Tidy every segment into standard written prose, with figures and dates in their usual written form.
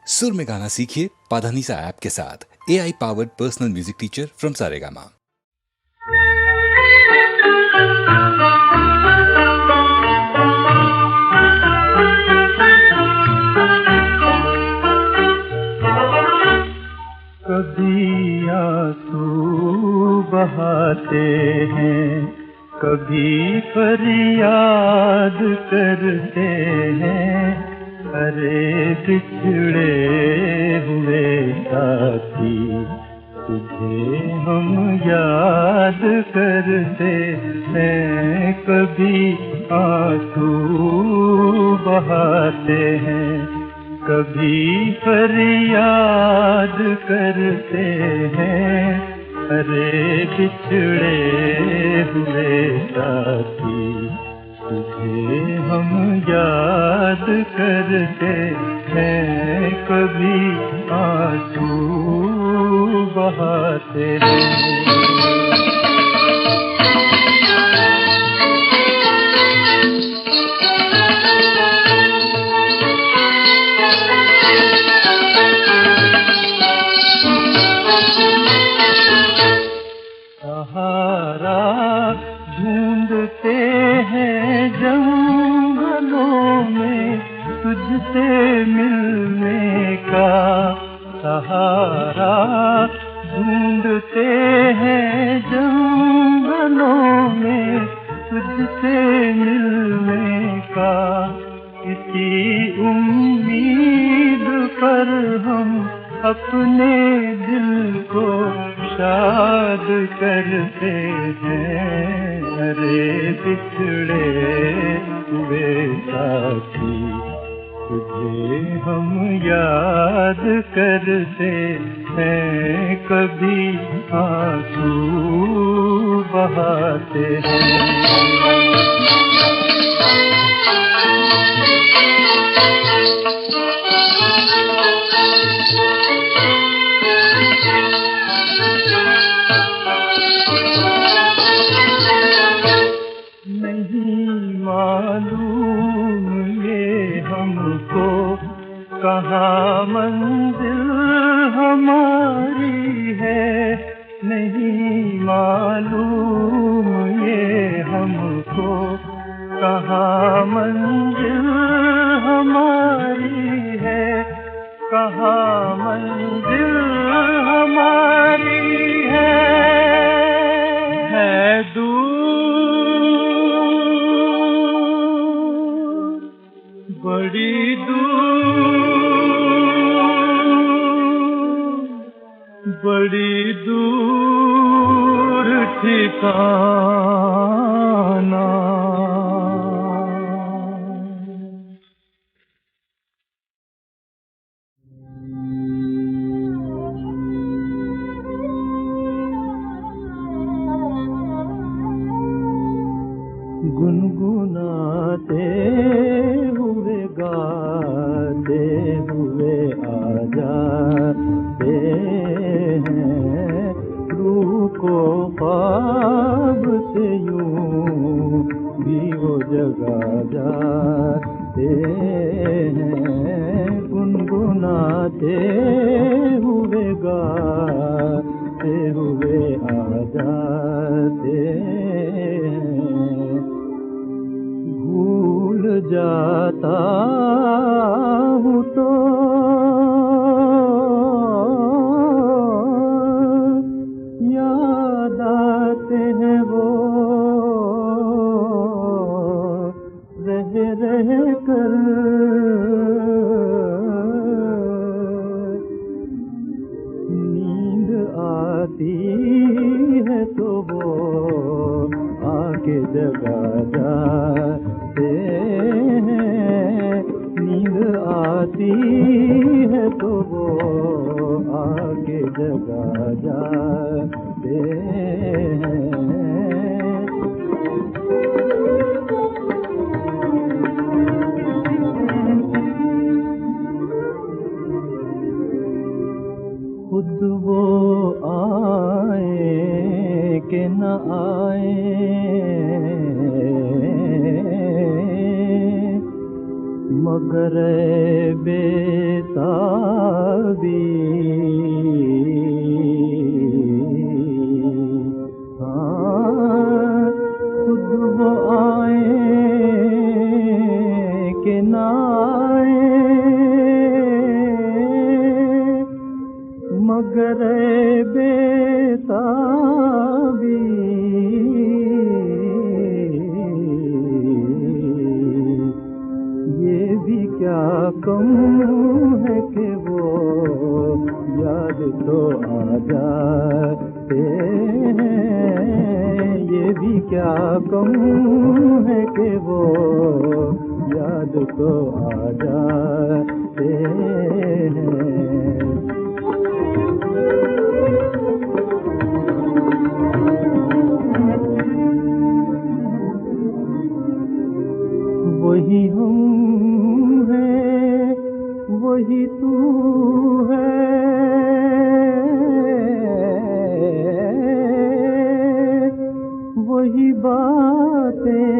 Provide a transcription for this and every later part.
सुर में गाना सीखिए पाधानीसा ऐप के साथ। AI powered personal music teacher from Saregama. कभी आंसू बहाते हैं, कभी फरियाद करते हैं। अरे बिछड़े हुए साथी, तुझे हम याद करते हैं। कभी आंसू बहाते हैं, कभी फरियाद करते हैं। अरे बिछड़े हुए साथी, तुझे हम याद करते हैं। कभी आंसू बहाते हैं। सहारा ढूंढते हैं जंगलों में तुझसे मिलने का। सहारा ढूंढते हैं जंगलों में तुझसे मिलने का। इसी उम्मीद पर हम अपने दिल को शाद करते हैं। अरे बिछड़े हुए साथी, तुझे हम याद करते हैं। कभी आंसू बहाते हैं। मालूम ये हमको कहाँ मंजिल हमारी है। नहीं मालूम ये हमको कहाँ मंजिल हमारी है। कहाँ मंजिल हमारी है दूर बड़ी दूर, बड़ी दूर ठिकाना। गुनगुनाते हुए गाते हुए आ जाते हैं। रूह को ख्वाब से यूं भी वो जगा जाते हैं। गुनगुनाते हुए गाते हुए आ जाते हैं। भूल जाता हूँ तो याद आते हैं वो रह रह कर। नींद आती है तो वो आके जगा जाते हैं। नींद आती है तो वो आके जगा जाते हैं। खुद वो आए कि न आए, मगर बेताब भी हाँ खुद वो आए कि ना आए मगर बेताबी ये भी क्या कम है कि वो याद तो आ जाते हैं ये भी क्या कम है कि वो याद तो आ जाते हैं वही हम हैं वही तू है वही बातें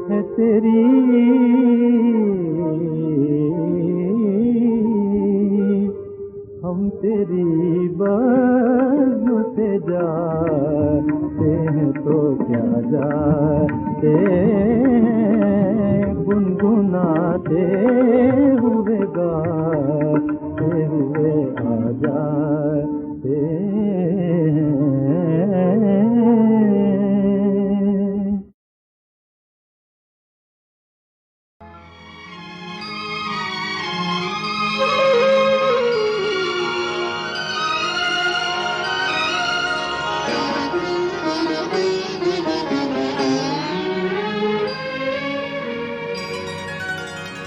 है तेरी हम तेरी बज़्म से जाते हैं तो क्या जाते गुनगुनाते हुए गाते हुए आ जाते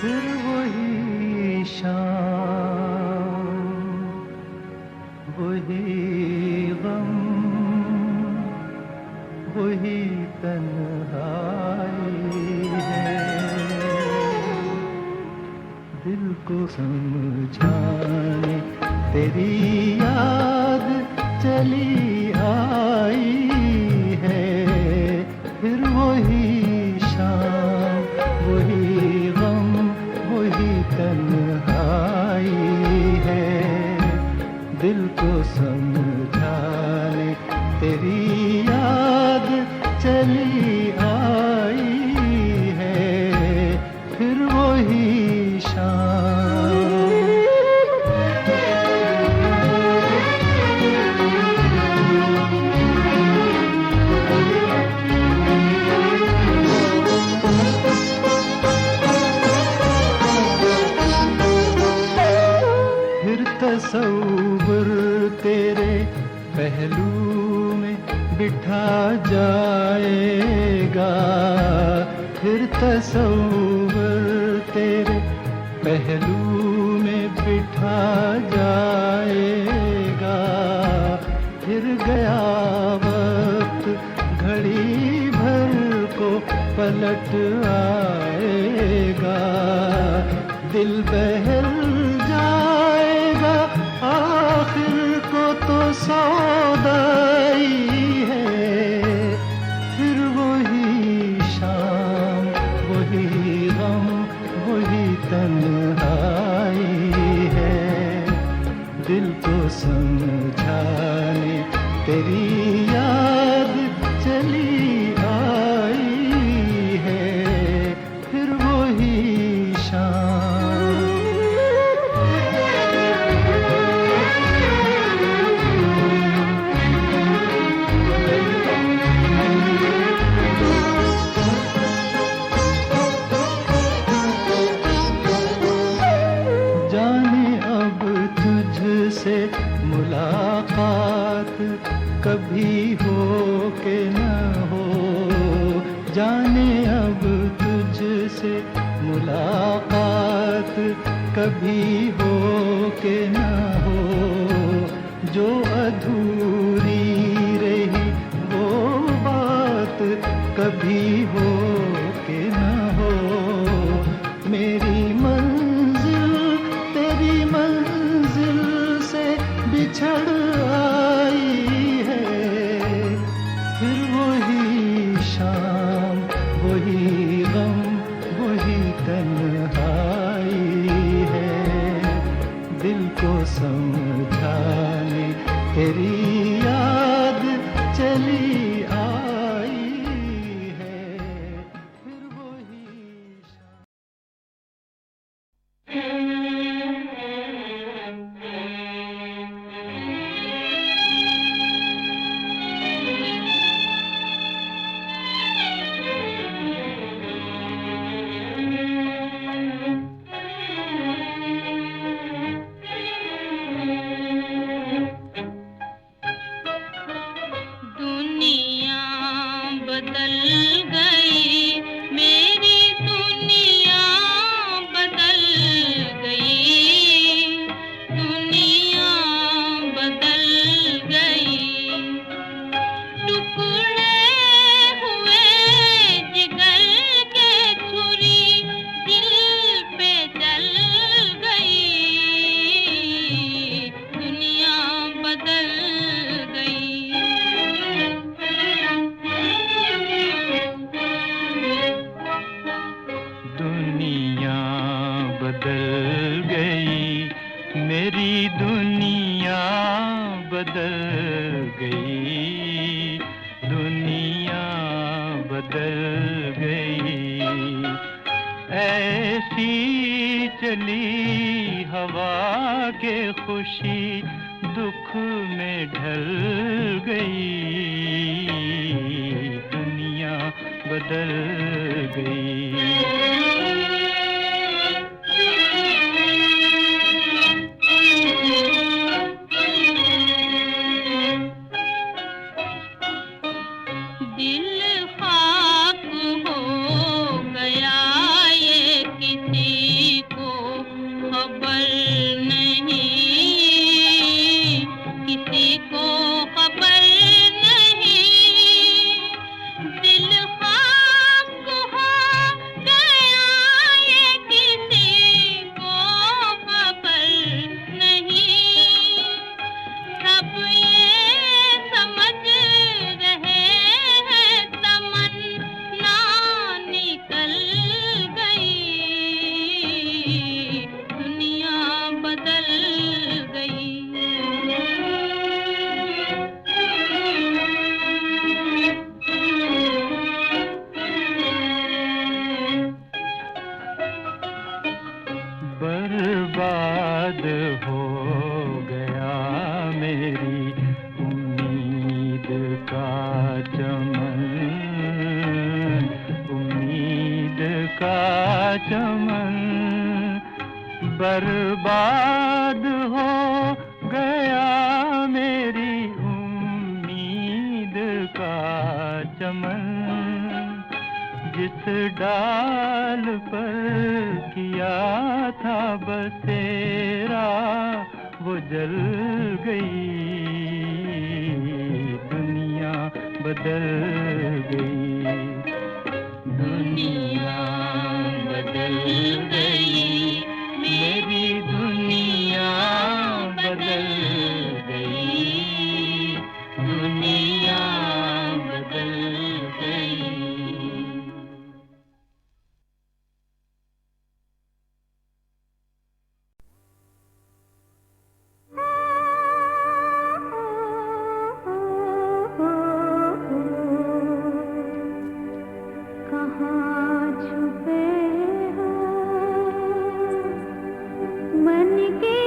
फिर वही शाम वही गम वही तन्हाई है दिल को समझाने तेरी याद चली आई है फिर वही शाम वही गम वही तन्हाई है दिल को समझाने तेरी याद चली आई है फिर वही शाम तसव्वुर तेरे पहलू में बिठा जाएगा फिर तसव्वुर तेरे पहलू में बिठा जाएगा फिर गया वक्त घड़ी भर को पलट आएगा दिल बहल जाएगा आखिर को तो सौदाई है फिर वही शाम वही गम वही तन्हाई है दिल को समझाने तेरी याद चली आई है फिर वही शाम से मुलाकात कभी हो के न हो जाने अब तुझसे मुलाकात कभी हो के न हो जो अधूरी रही वो बात कभी हो के न हो मेरी मंजिल तेरी मंजिल से बिछड़ आई है फिर वही शाम वही गम वही तन्हाई है को समझाने तेरी याद चली आई है फिर वही दुनिया बदल गई, मेरी दुनिया बदल गई, दुनिया बदल गई। टुकड़े हुए जिगर के छुरी दिल पे चल गई, दुनिया बदल गई। दुनिया बदल गई, मेरी दुनिया बदल गई, दुनिया बदल गई। ऐसी चली हवा के खुशी दुख में ढल गई, दुनिया बदल गई। दिल खाक हो गया, ये किसी को खबर नहीं, किसी को खबर नहीं। दिल खाक हो गया, ये किसी को खबर नहीं। सब ये समझ रहे हैं तमन्ना निकल गई, दुनिया बदल गई। बर्बाद हो गया मेरी उम्मीद का चमन, उम्मीद का चमन। बर्बाद हो गया मेरी उम्मीद का चमन, जिस डाल पर किया था बसेरा वो जल गई, दुनिया बदल गई, दुनिया बदल गई, मेरी दुनिया बदल गई, दुनिया बदल गई। कहाँ छुपे हो मन के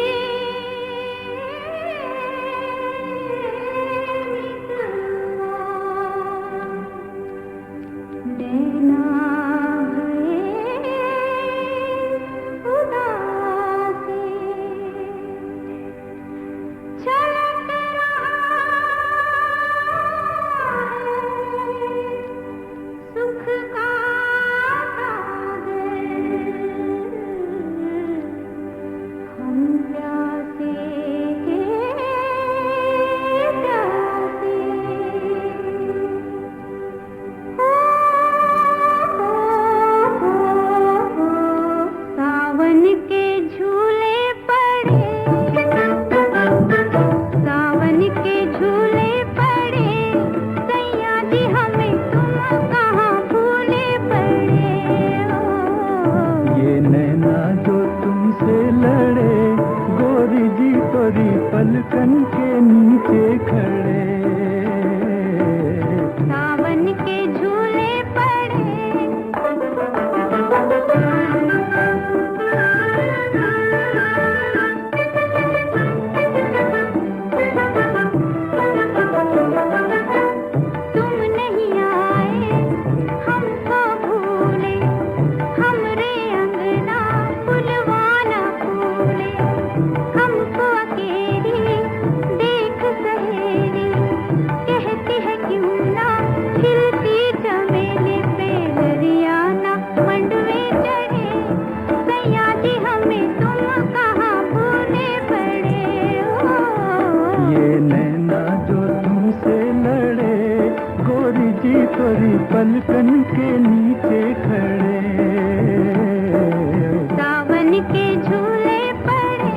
देना हम जी तोरी पलकन के नीचे खड़े, सावन के झूले पड़े, तुम नहीं आए हमको भूले, हमरे अंगना फुलवाना फूले, हमको अकेली देख सहेली, कहती है क्यों ना खिलती चमेली पे दरियाना मंडवे चढ़े, सैया जी हमें तुम कहाँ भूले पड़े हो। ये नैना जो तुमसे लड़े, गोरी जी तोरी पलकन के नीचे खड़े, सावन के झूले पड़े,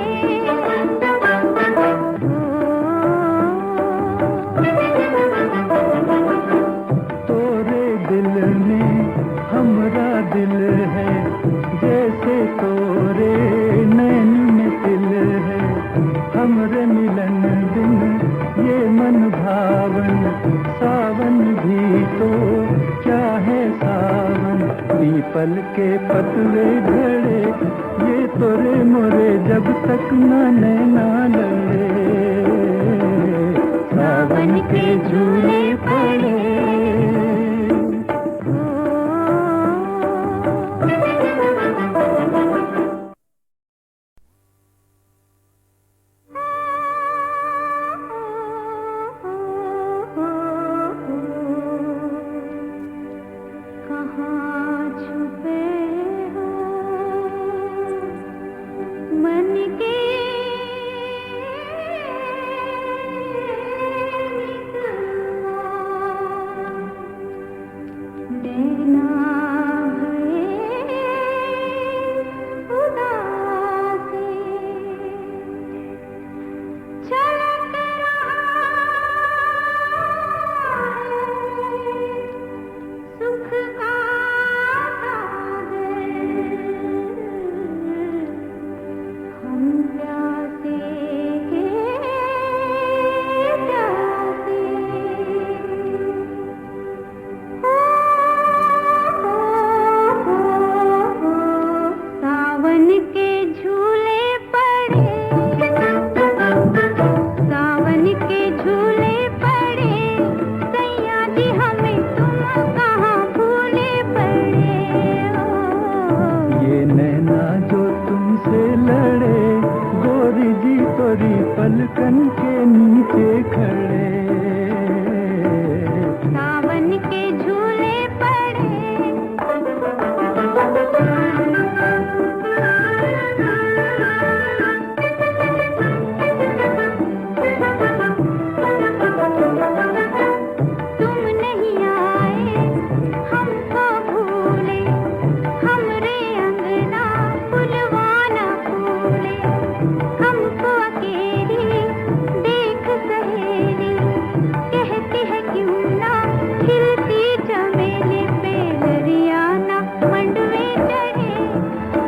तोरे दिल में हमरा दिल है, जैसे तोरे नैन में दिल है, हमरे मिलन दिन ये मन भावन, सावन भी तो चाहे सावन, पीपल के पतवे झड़े, ये तोरे मोरे जब तक न नैना लड़े, सावन के झूले पड़े। कहाँ छुपे हो मन के डरना है उदासी, छलक सुख का सागर, हम प्यासे प्यासे, सावन के झूले पड़े, सावन के झूले पड़े, सैया जी हमें तुम कहाँ भूले पड़े हो। ये नैना जो तुमसे लड़े, गोरी जी तोरी पलकन के नीचे खड़े, सावन के झूले पड़े, तुम नहीं आए हमको भूले, हमरे अंगना फुलवाना फूले, हमको अकेली देख सहेली, कहती है क्यों ना खिलती चमेली पे दरियाना मंडवे चढ़े,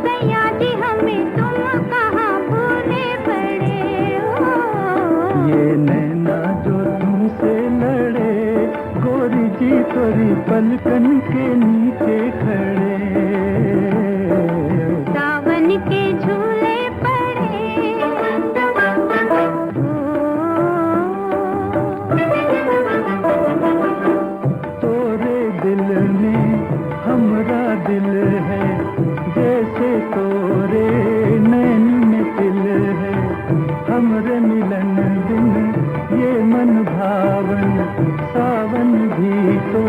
सैया जी हमें तुम कहाँ भूले पड़े हो। ये नैना जो तुमसे लड़े, गोरी जी तोरी पलकन के नीचे खड़े, सावन के झूले पड़े, तोरे दिल में हमरा दिल है, जैसे तोरे नैन में दिल है, हमरे मिलन दिन ये मन भावन, सावन भी तो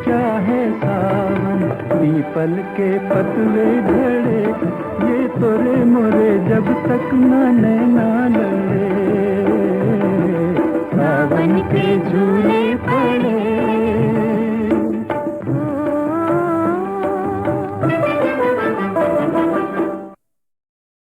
चाहे सावन, पीपल के पतवे झड़े, ये तोरे मोरे जब तक न नैना लड़े, सावन के झूले